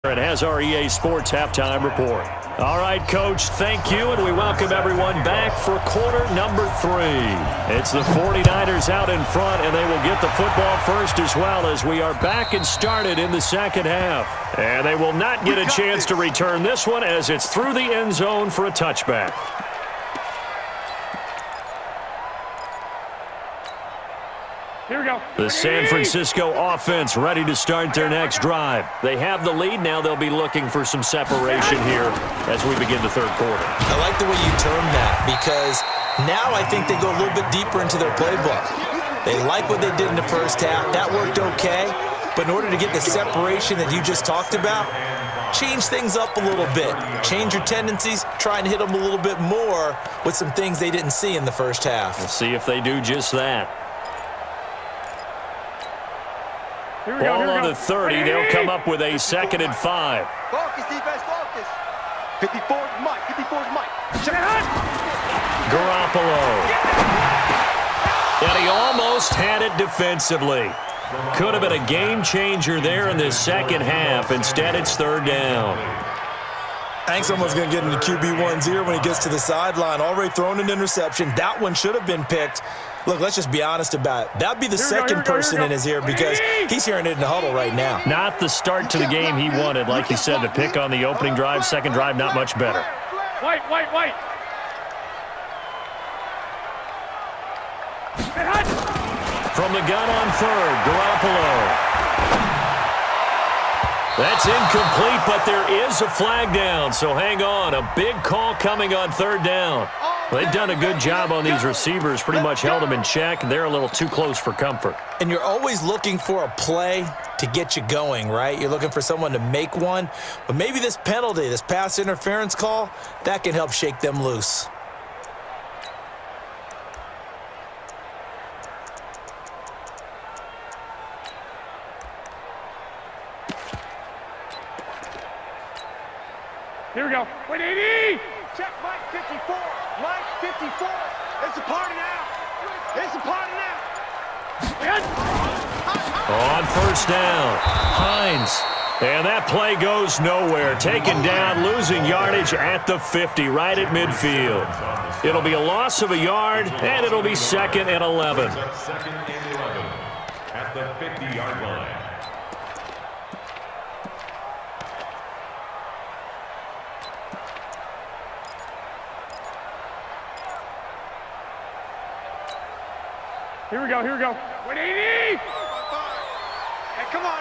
It has our EA Sports halftime report. All right, Coach, thank you, and we welcome everyone back for quarter number 3. It's the 49ers out in front, and they will get the football first as well as we are back and started in the second half. And they will not get a chance to return this one as it's through the end zone for a touchback. Here we go. The San Francisco offense ready to start their next drive. They have the lead. Now they'll be looking for some separation here as we begin the third quarter. I like the way you term that because now I think they go a little bit deeper into their playbook. They like what they did in the first half. That worked okay. But in order to get the separation that you just talked about, change things up a little bit. Change your tendencies. Try and hit them a little bit more with some things they didn't see in the first half. We'll see if they do just that. Ball on the 30. They'll come up with a 2nd and 5. Focus, defense, focus. 54 Mike, 54 Mike. Garoppolo. And he almost had it defensively. Could have been a game changer there in the second half. Instead, it's 3rd down. I think someone's going to get into QB1 0 when he gets to the sideline. Already thrown an interception. That one should have been picked. Look, let's just be honest about it. That'd be the second person in his ear because he's hearing it in the huddle right now. Not the start to the game he wanted. Like you said, the pick on the opening drive, second drive, not much better. White. From the gun on 3rd, Garoppolo. That's incomplete, but there is a flag down, so hang on. A big call coming on 3rd down. They've done a good job on these receivers, pretty much held them in check. They're a little too close for comfort. And you're always looking for a play to get you going, right? You're looking for someone to make one. But maybe this penalty, this pass interference call, that can help shake them loose. Here we go. 180. Check Mike 54. Mike 54. It's a party now. It's a party now. On 1st down, Hines. And that play goes nowhere. Taken down, losing yardage at the 50, right at midfield. It'll be a loss of a yard, and it'll be 2nd and 11. 2nd and 11 at the 50-yard line. Here we go. 180. Hey, come on,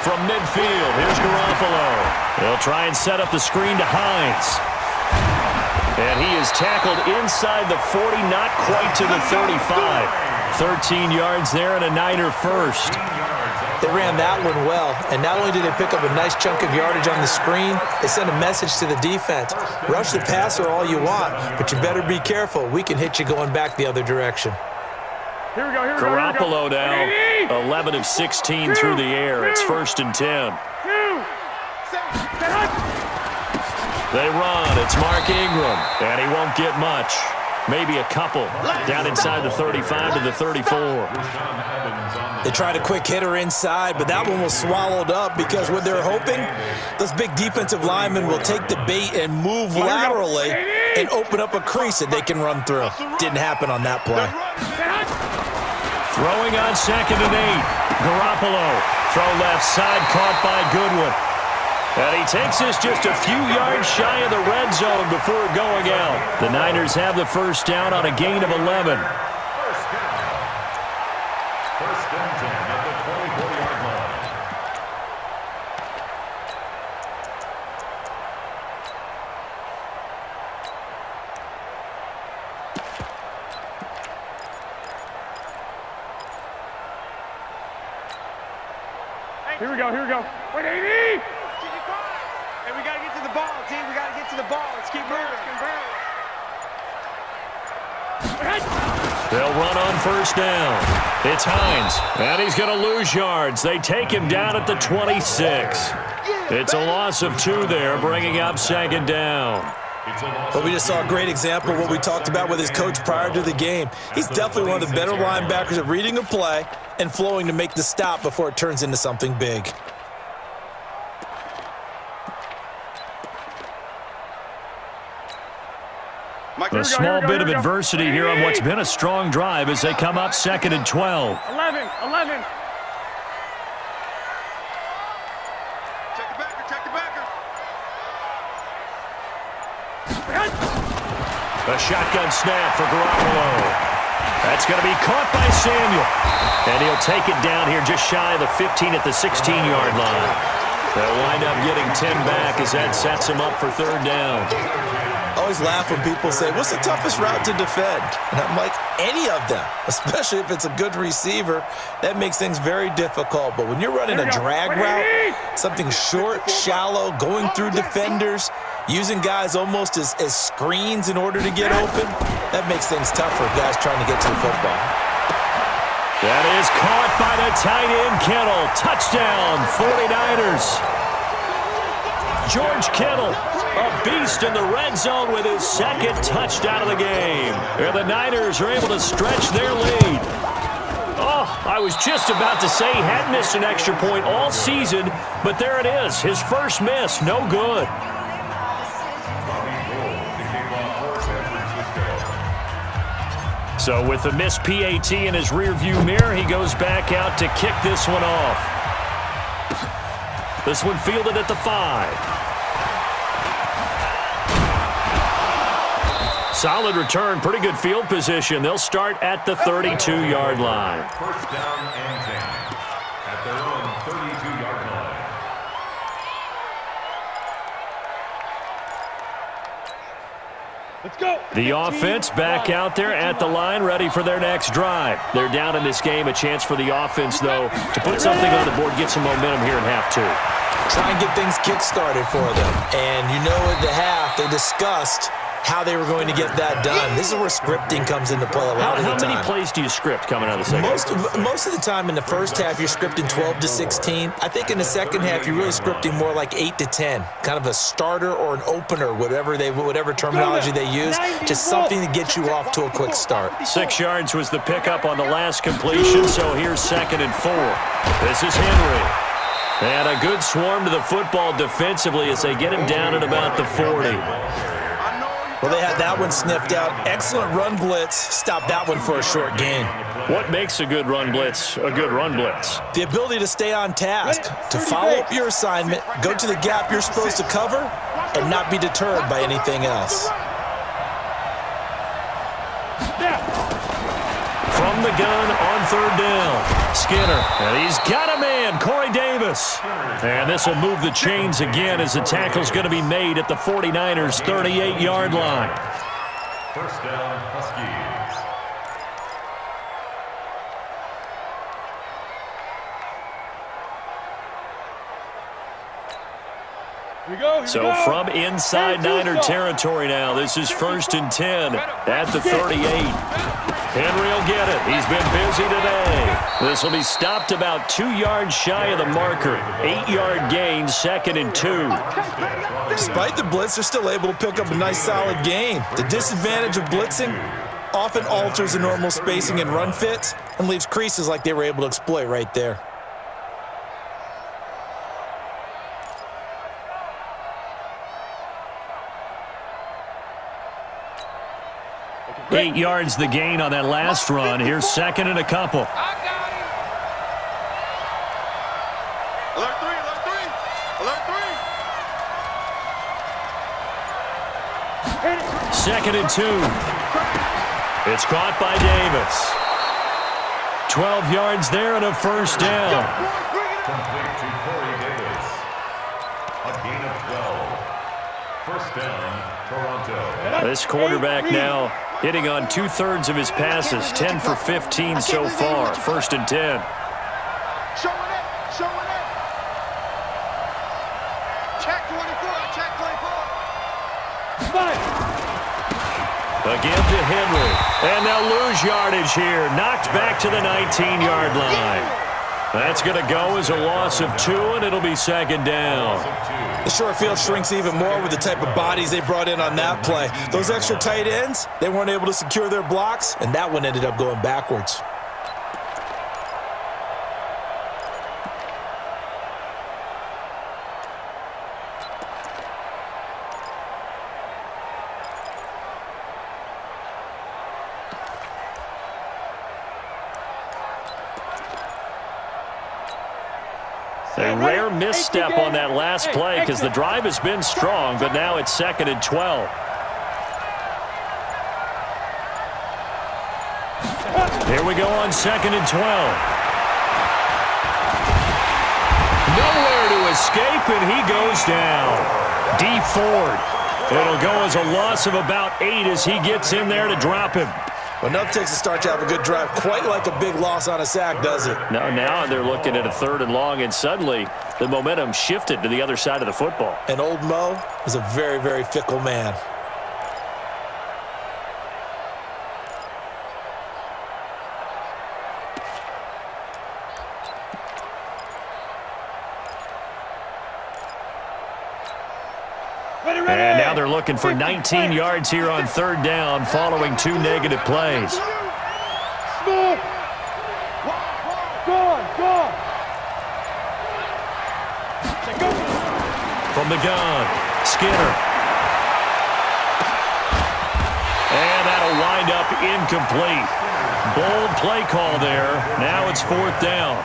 From midfield, here's Garoppolo. They'll try and set up the screen to Hines. And he is tackled inside the 40, not quite to the 35. 13 yards there and a Niner first. They ran that one well, and not only did they pick up a nice chunk of yardage on the screen, they sent a message to the defense. Rush the passer all you want, but you better be careful. We can hit you going back the other direction. Here we go. Garoppolo now, 11 of 16 through the air. It's 1st and 10. They run. It's Mark Ingram, and he won't get much. Maybe a couple down inside the 35 to the 34. They tried a quick hitter inside, but that one was swallowed up because what they're hoping, those big defensive linemen will take the bait and move laterally and open up a crease that they can run through. Didn't happen on that play. Throwing on 2nd and 8. Garoppolo. Throw left side, caught by Goodwin. And he takes this just a few yards shy of the red zone before going out. The Niners have the 1st down on a gain of 11. First and 10 at the 24-yard line. Here we go. 180. Hey, we got to get to the ball, team. We got to get to the ball. Let's keep moving. They'll run on 1st down. It's Hines, and he's going to lose yards. They take him down at the 26. It's a loss of 2 there, bringing up 2nd down. But we just saw a great example of what we talked about with his coach prior to the game. He's definitely one of the better linebackers at reading a play and flowing to make the stop before it turns into something big. A small bit of adversity here on what's been a strong drive as they come up 2nd and 12. 11. A shotgun snap for Garoppolo. That's going to be caught by Samuel. And he'll take it down here just shy of the 15 at the 16-yard line. They'll wind up getting 10 back as that sets him up for 3rd down. I always laugh when people say, what's the toughest route to defend? And I'm like, any of them, especially if it's a good receiver. That makes things very difficult. But when you're running a drag route, something short, shallow, going through defenders, using guys almost as screens in order to get open, that makes things tough for guys trying to get to the football. That is caught by the tight end, Kittle. Touchdown, 49ers. George Kittle, a beast in the red zone with his 2nd touchdown of the game. And the Niners are able to stretch their lead. Oh, I was just about to say he hadn't missed an extra point all season, but there it is, his first miss, no good. So with the missed PAT in his rearview mirror, he goes back out to kick this one off. This one fielded at the 5. Solid return, pretty good field position. They'll start at the 32-yard line. 1st down and 10 at their own 32-yard line. Let's go. The offense back out there at the line, ready for their next drive. They're down in this game. A chance for the offense, though, to put something on the board, get some momentum here in half 2. Try and get things kick-started for them. And you know at the half, they discussed how they were going to get that done. This is where scripting comes into play a lot of the time. How many plays do you script coming out of the second? Most of the time in the first half, you're scripting 12 to 16. I think in the second half, you're really scripting more like 8 to 10. Kind of a starter or an opener, whatever terminology they use. Just something to get you off to a quick start. 6 yards was the pickup on the last completion, so here's 2nd and 4. This is Henry. And a good swarm to the football defensively as they get him down at about the 40. Well, they had that one sniffed out. Excellent run blitz. Stop that one for a short gain. What makes a good run blitz a good run blitz? The ability to stay on task, to follow up your assignment, go to the gap you're supposed to cover, and not be deterred by anything else. From the gun on 3rd down. Skinner, and he's got a man, Corey Davis. And this will move the chains again as the tackle's going to be made at the 49ers' 38-yard line. 1st down, Huskies. So from inside Niner territory now, this is 1st and 10 at the 38. Henry will get it. He's been busy today. This will be stopped about 2 yards shy of the marker. 8-yard gain, 2nd and 2. Despite the blitz, they're still able to pick up a nice solid gain. The disadvantage of blitzing often alters the normal spacing and run fits and leaves creases like they were able to exploit right there. 8 yards the gain on that last run. Here's 2nd and a couple. Alert 3, alert 3, alert 3. 2nd and 2. It's caught by Davis. 12 yards there and a 1st down. Complete to Corey Davis. A gain of 12. 1st down, Toronto. This quarterback now hitting on 2/3 of his passes, 10 for 15 so far. 1st and 10. Showing it, showing it. Check 24, check 24. Again to Henry. And they'll lose yardage here. Knocked back to the 19-yard line. That's going to go as a loss of 2, and it'll be second down. The short field shrinks even more with the type of bodies they brought in on that play. Those extra tight ends, they weren't able to secure their blocks, and that one ended up going backwards. A rare misstep on that last play because the drive has been strong, but now it's 2nd and 12. Here we go on 2nd and 12. Nowhere to escape, and he goes down. Deep Ford. It'll go as a loss of about 8 as he gets in there to drop him. Well, enough takes to start to have a good drive. Quite like a big loss on a sack, does it? Now they're looking at a 3rd and long, and suddenly the momentum shifted to the other side of the football. And old Mo is a very, very fickle man. And now they're looking for 19 yards here on 3rd down following 2 negative plays. Smooth. Gone. From the gun, Skinner. And that'll wind up incomplete. Bold play call there. Now it's 4th down.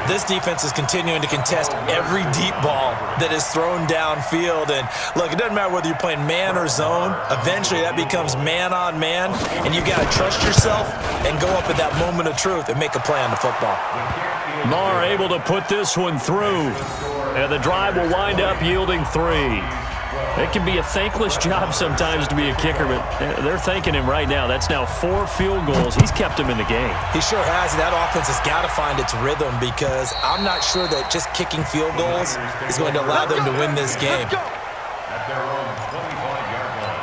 This defense is continuing to contest every deep ball that is thrown downfield. And look, it doesn't matter whether you're playing man or zone. Eventually that becomes man on man, and you got to trust yourself and go up at that moment of truth and make a play on the football. Marr able to put this one through. And the drive will wind up yielding 3. It can be a thankless job sometimes to be a kicker, but they're thanking him right now. That's now 4 field goals. He's kept him in the game. He sure has. That offense has got to find its rhythm because I'm not sure that just kicking field goals is going to allow them to win this game. At their own 25-yard line.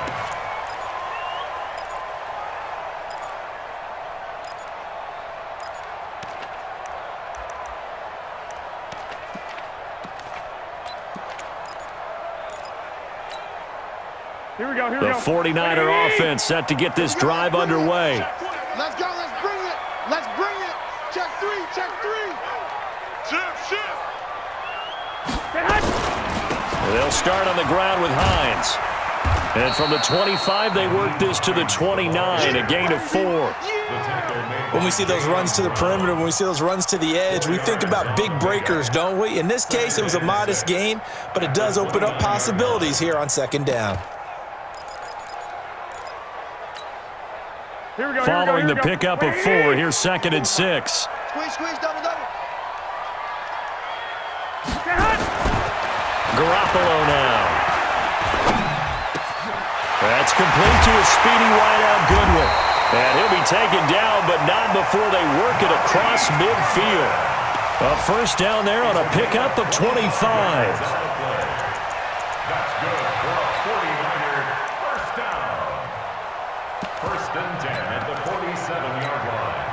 Here we go. The 49er offense set to get this drive underway. Let's go. Let's bring it. Check 3. They'll start on the ground with Hines. And from the 25, they work this to the 29, a gain of 4. When we see those runs to the perimeter, when we see those runs to the edge, we think about big breakers, don't we? In this case, it was a modest gain, but it does open up possibilities here on 2nd down. Following the pickup of 4, here's 2nd and 6. Squeeze, double. Garoppolo now. That's complete to a speedy wideout Goodwin. And he'll be taken down, but not before they work it across midfield. A 1st down there on a pickup of 25. That's good for a 49er first down. 1st and 10 at the 47-yard line.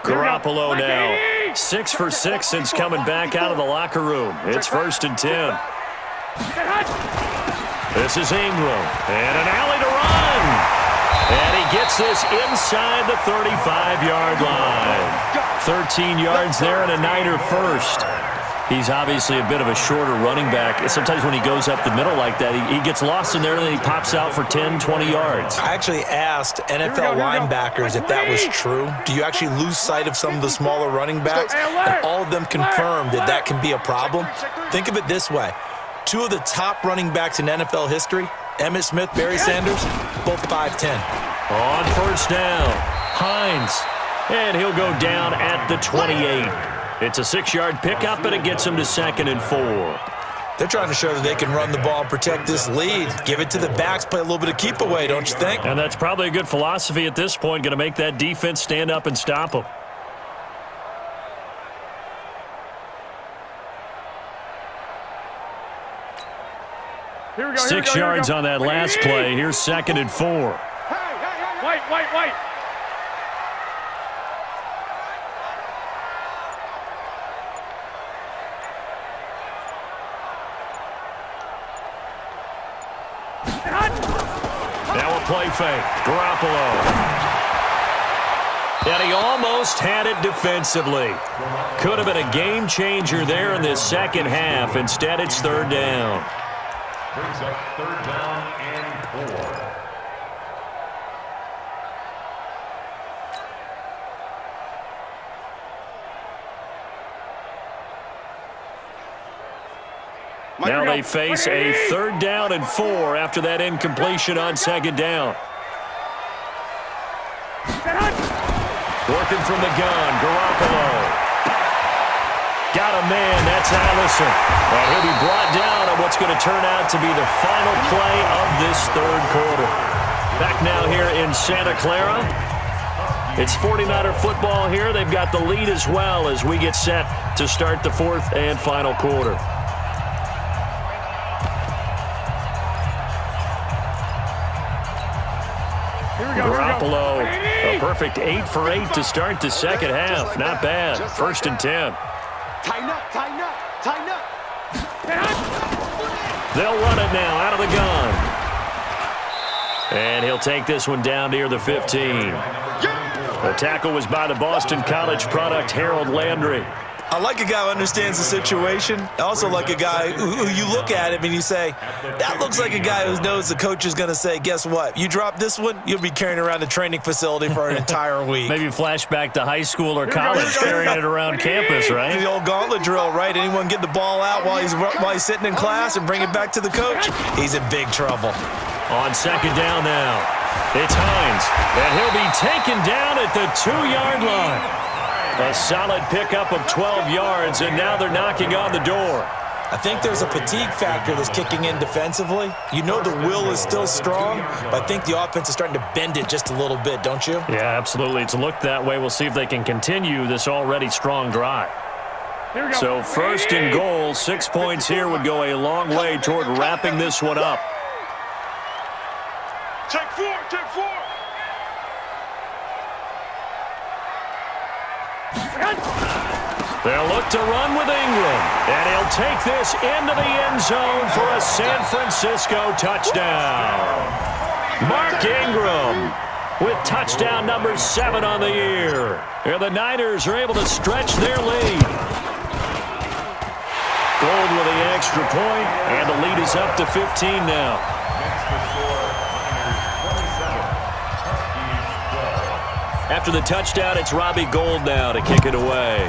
Garoppolo now. 6 for 6 since coming back out of the locker room. It's 1st and 10. This is Ingram. And an alley to run. And he gets this inside the 35-yard line. 13 yards there and a Niner first. He's obviously a bit of a shorter running back. Sometimes when he goes up the middle like that, he gets lost in there and then he pops out for 10, 20 yards. I actually asked NFL linebackers if that was true. Do you actually lose sight of some of the smaller running backs? And all of them confirmed that that can be a problem. Think of it this way. 2 of the top running backs in NFL history, Emmitt Smith, Barry Sanders, both 5'10". On 1st down, Hines. And he'll go down at the 28. It's a 6-yard pickup, and it gets him to 2nd and 4. They're trying to show that they can run the ball and protect this lead. Give it to the backs, play a little bit of keep away, don't you think? And that's probably a good philosophy at this point, going to make that defense stand up and stop them. Here we go. 6 yards on that last play. Here's 2nd and 4. Wait. Now a play fake. Garoppolo. And he almost had it defensively. Could have been a game changer there in this second half. Instead, it's 3rd down. Brings up 3rd down and 4. Now they face a 3rd down and 4 after that incompletion on 2nd down. Working from the gun, Garoppolo. Got a man, that's Allison. And he'll be brought down on what's going to turn out to be the final play of this 3rd quarter. Back now here in Santa Clara. It's 49er football here. They've got the lead as well as we get set to start the 4th and final quarter. Garoppolo, a perfect 8 for 8 to start the second half. Not bad. 1st and 10. Tighten up. They'll run it now out of the gun. And he'll take this one down near the 15. The tackle was by the Boston College product, Harold Landry. I like a guy who understands the situation. I also like a guy who you look at him and you say, that looks like a guy who knows the coach is going to say, guess what? You drop this one, you'll be carrying around the training facility for an entire week. Maybe flashback to high school or college, carrying it around campus, right? The old gauntlet drill, right? Anyone get the ball out while he's sitting in class and bring it back to the coach? He's in big trouble. On 2nd down now, it's Hines, and he'll be taken down at the 2-yard line. A solid pickup of 12 yards, and now they're knocking on the door. I think there's a fatigue factor that's kicking in defensively. You know the will is still strong, but I think the offense is starting to bend it just a little bit, don't you? Yeah, absolutely. It's looked that way. We'll see if they can continue this already strong drive. So 1st and goal, 6 points here would go a long way toward wrapping this one up. Take 4. They'll look to run with Ingram, and he'll take this into the end zone for a San Francisco touchdown. Mark Ingram with touchdown number 7 on the year. And the Niners are able to stretch their lead. Gold with the extra point, and the lead is up to 15 now. After the touchdown, it's Robbie Gould now to kick it away.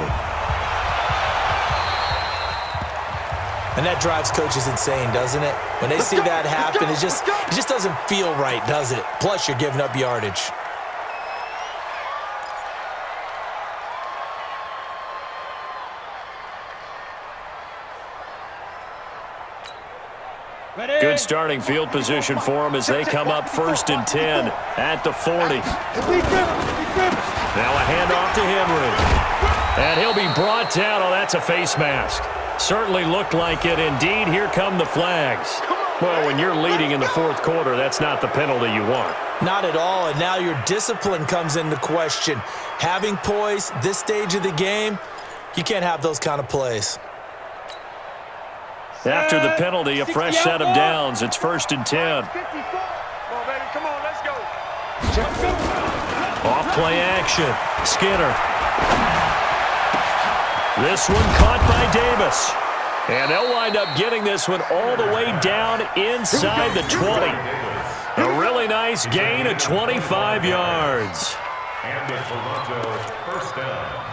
And that drives coaches insane, doesn't it? When they see that happen, it just doesn't feel right, does it? Plus, you're giving up yardage. Good starting field position for them as they come up 1st and 10 at the 40. Now a handoff to Henry. And he'll be brought down. Oh, that's a face mask. Certainly looked like it. Indeed, here come the flags. Well, when you're leading in the 4th quarter, that's not the penalty you want. Not at all, and now your discipline comes into question. Having poise this stage of the game, you can't have those kind of plays. After the penalty, a fresh set of downs. It's 1st and 10. Come on, baby. Come on, let's go. Off play action. Skinner. This one caught by Davis. And they'll wind up getting this one all the way down inside the 20. A really nice gain of 25 yards. And the Toronto 1st down.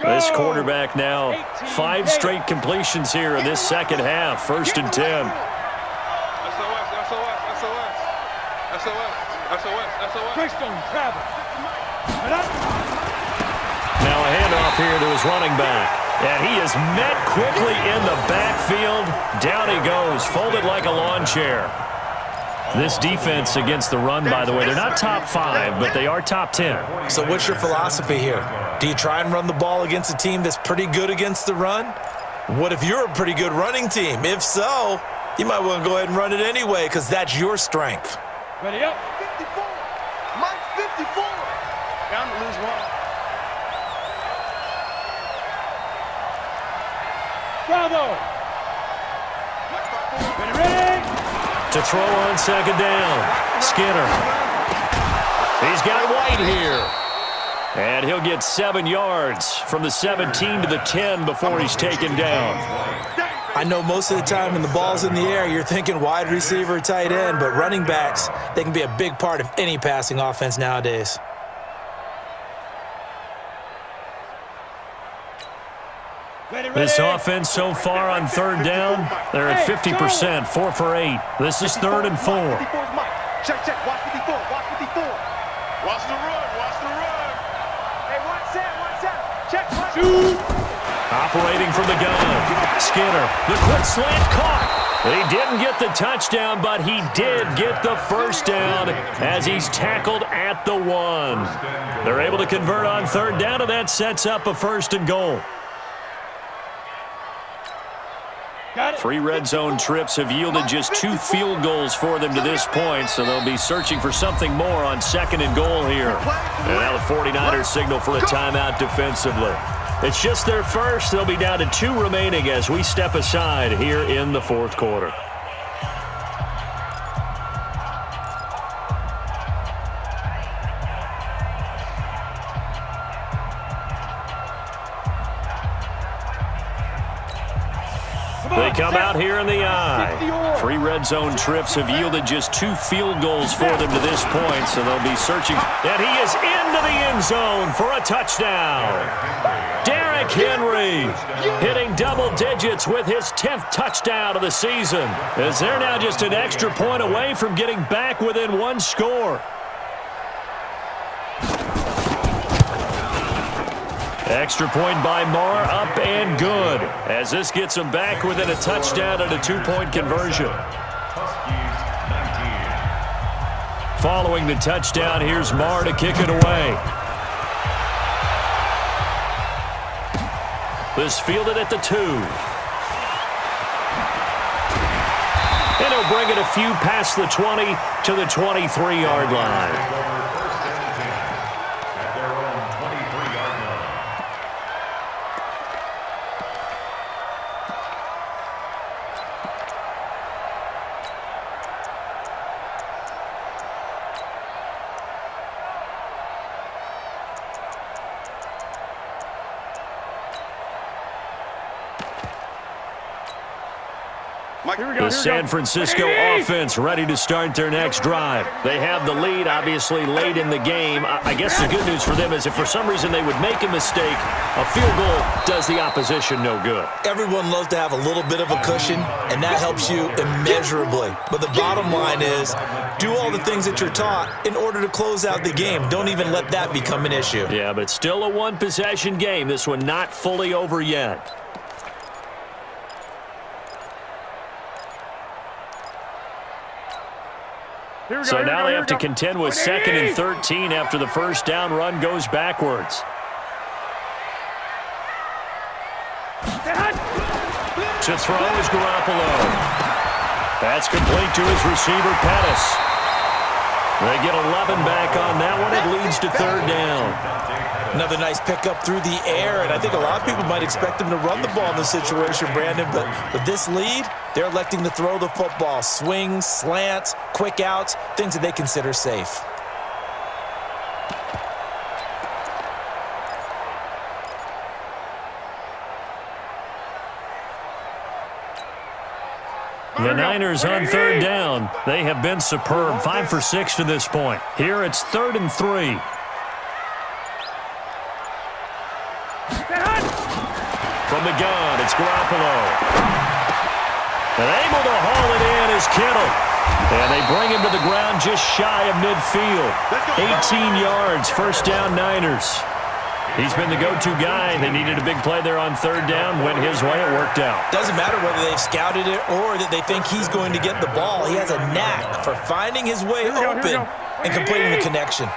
This quarterback now 5 straight completions here in this second half. 1st and 10. Now a handoff here to his running back. And he is met quickly in the backfield. Down he goes, folded like a lawn chair. This defense against the run, by the way, they're not top 5, but they are top 10. So what's your philosophy here? Do you try and run the ball against a team that's pretty good against the run? What if you're a pretty good running team? If so, you might want to go ahead and run it anyway because that's your strength. Ready up. 54. Mike 54. Down to lose one. Bravo. Ready. To throw on second down. Skinner. He's got White here. And he'll get 7 yards from the 17 to the 10 before he's taken down. I know most of the time when the ball's in the air, you're thinking wide receiver, tight end, but running backs, they can be a big part of any passing offense nowadays. This offense so far on third down, they're at 50%, 4 for 8. This is 3rd and 4. Check, check. Watch 54. Watch 54. Watch the run. Watch the run. Hey, watch that. Check. Shoot. Operating from the gun. Skinner, the quick slant caught. He didn't get the touchdown, but he did get the first down as he's tackled at the 1. They're able to convert on third down, and that sets up a 1st and goal. 3 red zone trips have yielded just 2 field goals for them to this point, so they'll be searching for something more on 2nd and goal here. And now the 49ers signal for a timeout defensively. It's just their first. They'll be down to 2 remaining as we step aside here in the 4th quarter. They come out here in the eye. 3 red zone trips have yielded just 2 field goals for them to this point, so they'll be searching. And he is into the end zone for a touchdown. Derrick Henry hitting double digits with his 10th touchdown of the season, as they're now just an extra point away from getting back within 1 score. Extra point by Marr, up and good, as this gets them back within a touchdown and a 2-point conversion. Following the touchdown, here's Marr to kick it away. This fielded at the 2. And he'll bring it a few past the 20 to the 23-yard line. The San Francisco offense ready to start their next drive. They have the lead, obviously, late in the game. I guess the good news for them is if for some reason they would make a mistake, a field goal does the opposition no good. Everyone loves to have a little bit of a cushion, and that helps you immeasurably. But the bottom line is, do all the things that you're taught in order to close out the game. Don't even let that become an issue. Yeah, but still a 1-possession game. This one not fully over yet. So now they have to contend with 2nd and 13 after the first down run goes backwards. To throw is Garoppolo. That's complete to his receiver, Pettis. They get 11 back on that one. It leads to 3rd down. Another nice pickup through the air, and I think a lot of people might expect them to run the ball in this situation, Brandon, but with this lead, they're electing to throw the football. Swings, slants, quick outs, things that they consider safe. The Niners on 3rd down. They have been superb, 5 for 6 to this point. Here it's 3rd and 3. From the gun, it's Garoppolo. And able to haul it in is Kittle. And they bring him to the ground just shy of midfield. 18 yards, first down Niners. He's been the go-to guy. They needed a big play there on third down. Went his way. It worked out. Doesn't matter whether they've scouted it or that they think he's going to get the ball. He has a knack for finding his way open and completing the connection.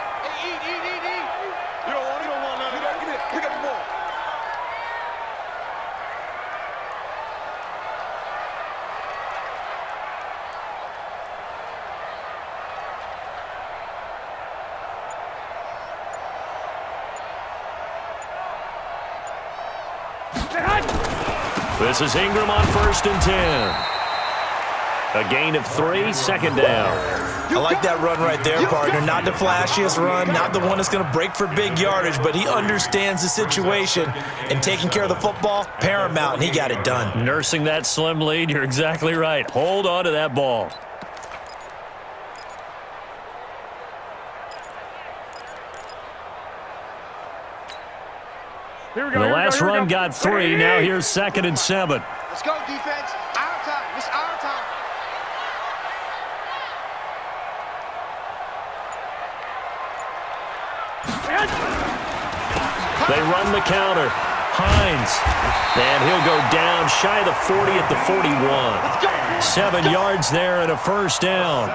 This is Ingram on 1st and 10. A gain of 3, second down. I like that run right there, partner. Not the flashiest run, not the one that's going to break for big yardage, but he understands the situation, and taking care of the football, paramount, and he got it done. Nursing that slim lead, you're exactly right. Hold on to that ball. Here we go. The last run got 3. Now here's 2nd and 7. Let's go, defense. Our time. It's our time. They run the counter. Hines. And he'll go down shy of the 40 at the 41. 7 yards there and a first down.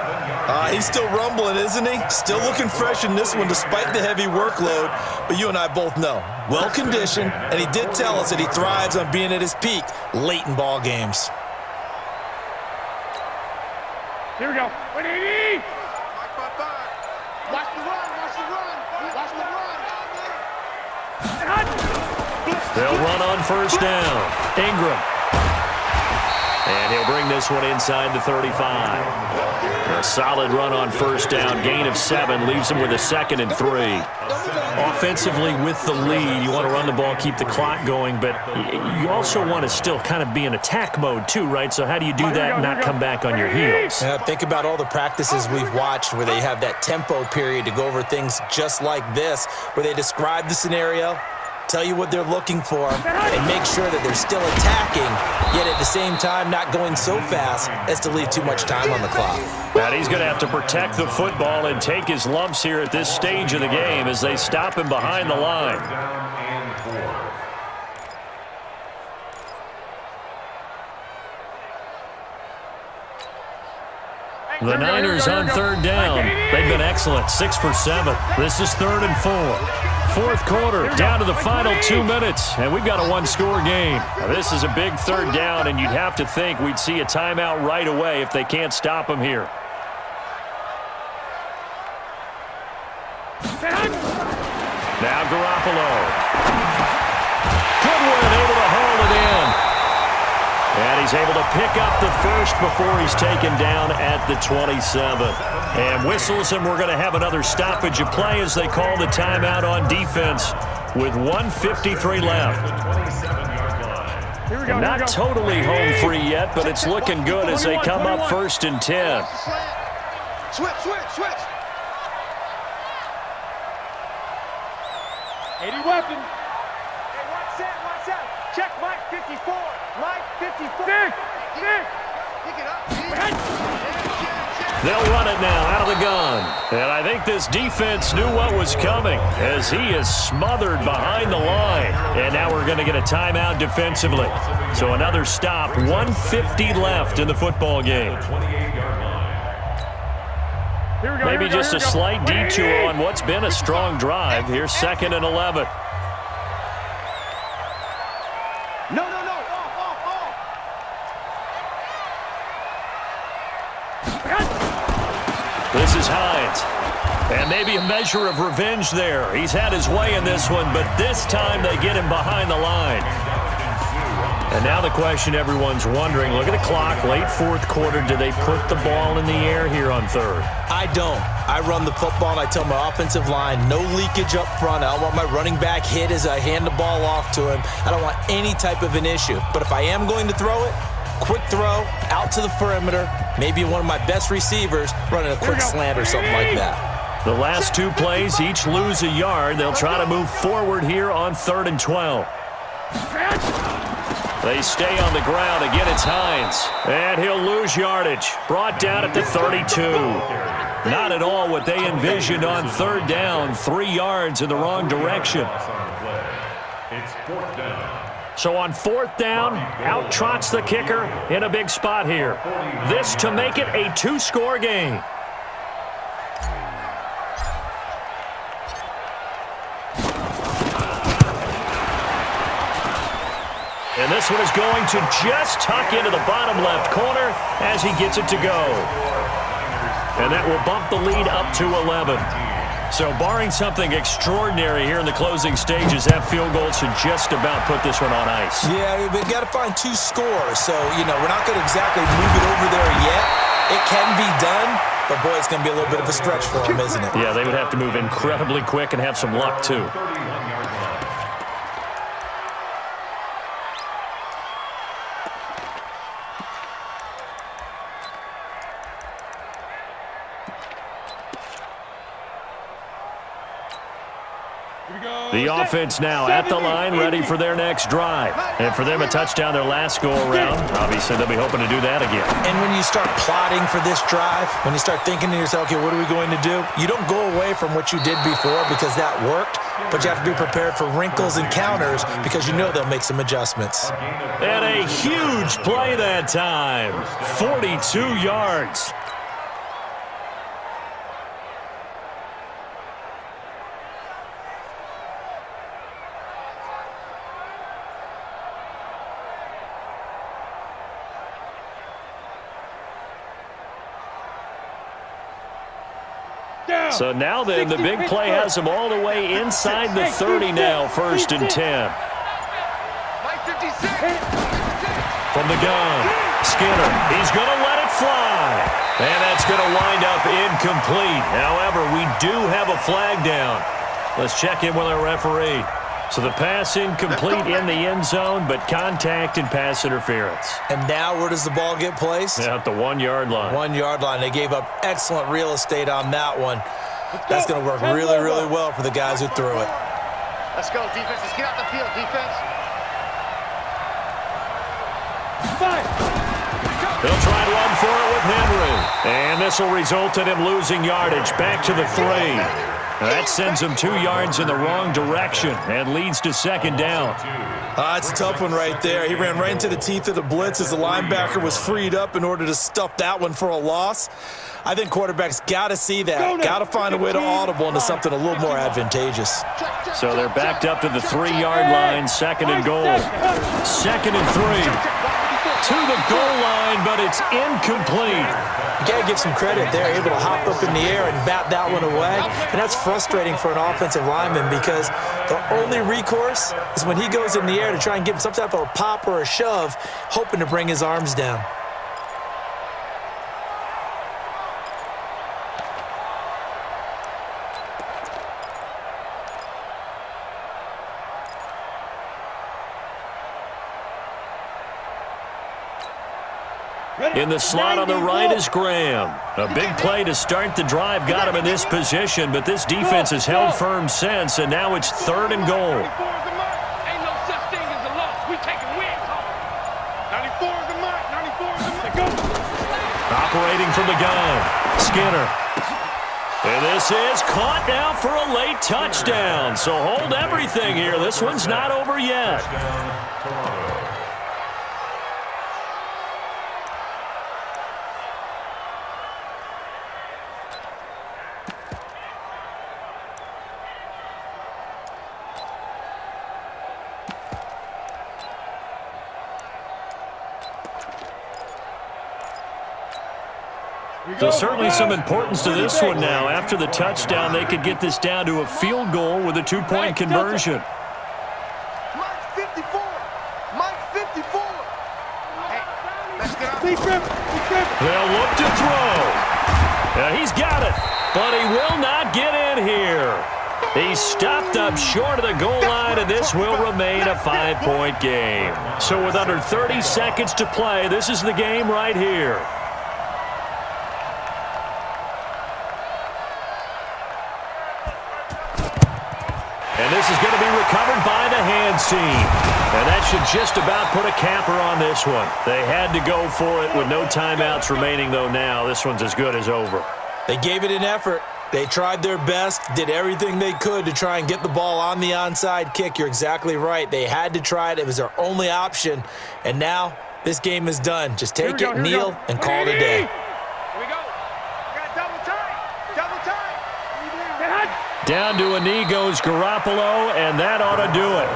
He's still rumbling, isn't he? Still looking fresh in this one despite the heavy workload. But you and I both know, well-conditioned, and he did tell us that he thrives on being at his peak late in ball games. Here we go. 180. Watch the run. Watch the run. Watch the run. They'll run on first down. Ingram. And he'll bring this one inside the 35. A solid run on first down. Gain of 7 leaves him with a 2nd and 3. Offensively with the lead, you want to run the ball, keep the clock going, but you also want to still kind of be in attack mode too, right? So how do you do that and not come back on your heels? Think about all the practices we've watched where they have that tempo period to go over things just like this, where they describe the scenario, tell you what they're looking for, and make sure that they're still attacking, yet at the same time not going so fast as to leave too much time on the clock. And he's going to have to protect the football and take his lumps here at this stage of the game as they stop him behind the line. The Niners on third down. They've been excellent, 6 for 7. This is 3rd and 4. Fourth quarter, down to the final 2 minutes, and we've got a one-score game. Now, this is a big third down, and you'd have to think we'd see a timeout right away if they can't stop him here. Now Garoppolo. Goodwin able to hold it in. And he's able to pick up the first before he's taken down at the 27. And whistles, and we're going to have another stoppage of play as they call the timeout on defense with 1:53 left. And not totally home free yet, but it's looking good as they come up 1st and 10. Switch. 80 weapon. Hey, watch out. Check Mike 54. Mike 54. Dick. Pick it up. They'll run it now out of the gun. And I think this defense knew what was coming as he is smothered behind the line. And now we're going to get a timeout defensively. So another stop, 1:50 left in the football game. Maybe just a slight detour on what's been a strong drive. Here's 2nd and 11. No. Off. This is Hines. And maybe a measure of revenge there. He's had his way in this one, but this time they get him behind the line. And now the question everyone's wondering, look at the clock, late fourth quarter, do they put the ball in the air here on third? I don't. I run the football and I tell my offensive line, no leakage up front. I don't want my running back hit as I hand the ball off to him. I don't want any type of an issue. But if I am going to throw it, quick throw, out to the perimeter, maybe one of my best receivers running a quick slant or something like that. The last 2 plays each lose a yard. They'll try to move forward here on 3rd and 12. They stay on the ground. Again, it's Hines. And he'll lose yardage. Brought down at the 32. Not at all what they envisioned on third down. 3 yards in the wrong direction. It's 4th down. So on 4th down, out trots the kicker in a big spot here. This to make it a 2-score game. And this one is going to just tuck into the bottom left corner as he gets it to go. And that will bump the lead up to 11. So barring something extraordinary here in the closing stages, that field goal should just about put this one on ice. Yeah, we've got to find 2 scores. So, we're not going to exactly move it over there yet. It can be done, but, boy, it's going to be a little bit of a stretch for them, isn't it? Yeah, they would have to move incredibly quick and have some luck, too. 31-yard line. The offense now at the line, ready for their next drive. And for them, a touchdown their last go-around. Obviously, they'll be hoping to do that again. And when you start plotting for this drive, when you start thinking to yourself, okay, what are we going to do? You don't go away from what you did before because that worked, but you have to be prepared for wrinkles and counters because you know they'll make some adjustments. And a huge play that time. 42 yards. So now then, the big play has him all the way inside the 30 now, 1st and 10. From the gun, Skinner, he's going to let it fly. And that's going to wind up incomplete. However, we do have a flag down. Let's check in with our referee. So the pass incomplete in the end zone, but contact and pass interference. And now where does the ball get placed? At the 1-yard line. 1-yard line. They gave up excellent real estate on that one. That's going to work really, really well for the guys who threw it. Let's go, defense. Let's get out the field, defense. They'll try and run for it with Henry. And this will result in him losing yardage back to the 3. That sends him 2 yards in the wrong direction and leads to 2nd down. It's a tough one right there. He ran right into the teeth of the blitz as the linebacker was freed up in order to stuff that one for a loss. I think quarterbacks got to see that, got to find a way to audible into something a little more advantageous. So they're backed up to the 3-yard line, 2nd and goal. 2nd and 3. To the goal line, but it's incomplete. You got to give some credit. They're able to hop up in the air and bat that one away. And that's frustrating for an offensive lineman because the only recourse is when he goes in the air to try and give him some type of a pop or a shove, hoping to bring his arms down. In the slot on the right is Graham. A big play to start the drive got him in this position, but this defense has held firm since, and now it's 3rd and goal. 94 is the mark. Ain't no such thing as a loss. We taking wins home. 94 is the mark. 94 is the mark. Go. Operating from the gun, Skinner. And this is caught now for a late touchdown. So hold everything here. This one's not over yet. So certainly some importance to this one now. After the touchdown, they could get this down to a field goal with a 2-point conversion. Mike 54. Mike 54. Hey, let's get out. They'll look to throw. Now he's got it, but he will not get in here. He's stopped up short of the goal line, and this will remain a 5-point game. So with under 30 seconds to play, this is the game right here. And this is going to be recovered by the hands team. And that should just about put a capper on this one. They had to go for it with no timeouts remaining, though now. This one's as good as over. They gave it an effort. They tried their best, did everything they could to try and get the ball on the onside kick. You're exactly right. They had to try it. It was their only option. And now this game is done. Just take it, kneel, and call it a day. Here we go. Got double time. Double time. Down to a knee goes Garoppolo, and that ought to do it.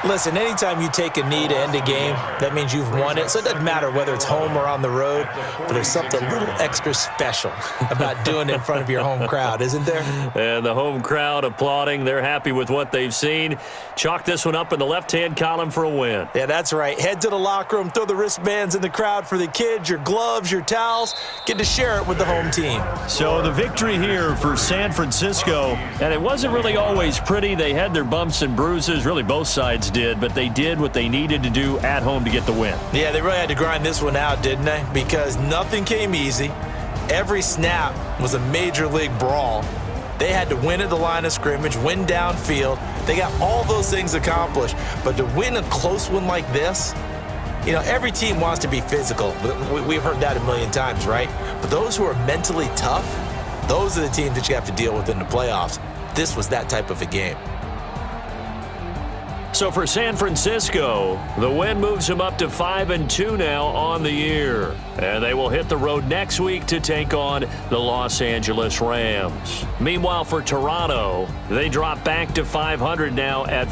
Listen, anytime you take a knee to end a game, that means you've won it. So it doesn't matter whether it's home or on the road, but there's something a little extra special about doing it in front of your home crowd, isn't there? And the home crowd applauding. They're happy with what they've seen. Chalk this one up in the left-hand column for a win. Yeah, that's right. Head to the locker room, throw the wristbands in the crowd for the kids, your gloves, your towels. Get to share it with the home team. So the victory here for San Francisco, and it wasn't really always pretty. They had their bumps and bruises, really both sides did, but they did what they needed to do at home to get the win. Yeah, they really had to grind this one out, didn't they? Because nothing came easy. Every snap was a major league brawl. They had to win at the line of scrimmage, win downfield. They got all those things accomplished. But to win a close one like this, you know, every team wants to be physical. We've heard that a million times, right? But those who are mentally tough, those are the teams that you have to deal with in the playoffs. This was that type of a game. So for San Francisco, the win moves them up to 5-2 now on the year. And they will hit the road next week to take on the Los Angeles Rams. Meanwhile, for Toronto, they drop back to 500 now at